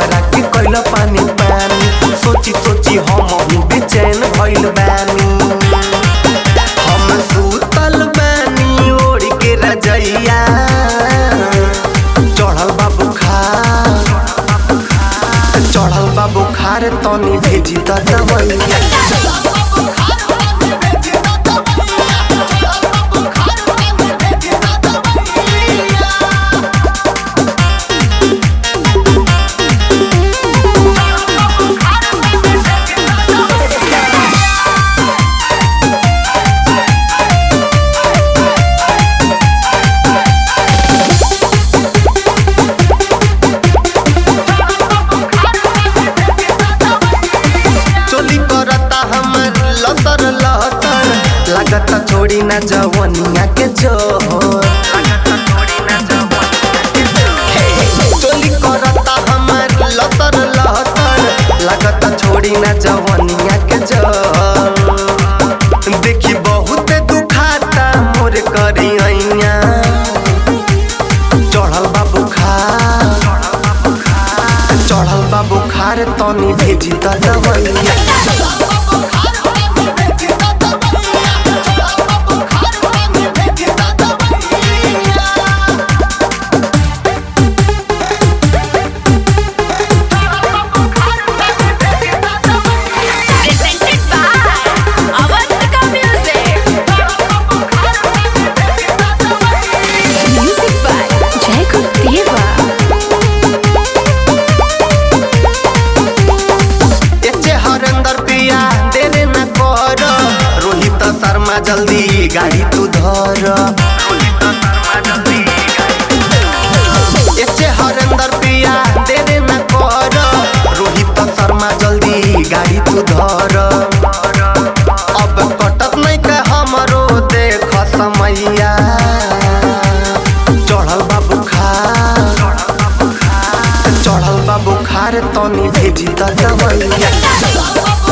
हमारा के कैल पानी पानी। सोची सोची हम बेचैन भइल बानी। हम सुतल बानी ओढ़ के रजैया, चढ़ल बा बुखार, चढ़ल बा बुखार तनी भेजी त दवैया। लागता छोड़ी ना जवनिया के जोर, चोली करता हमार लसर लसर। लागता छोड़ी ना जवनिया के जोर, देखी बहुत दुखाता मोर करिया। चढ़ल बा बुखार, चढ़ल बा बुखार तनी भेजी त दवैया। जल्दी गाड़ी तू धर, एचे हरेंद्र पिया देरे न कर। रोहित शर्मा जल्दी गाड़ी तू धर, अब कटत नहीं के हमरो देख समैया। चढ़ल बा बुखार, चढ़ल बा बुखार तनी भेजी त दवैया।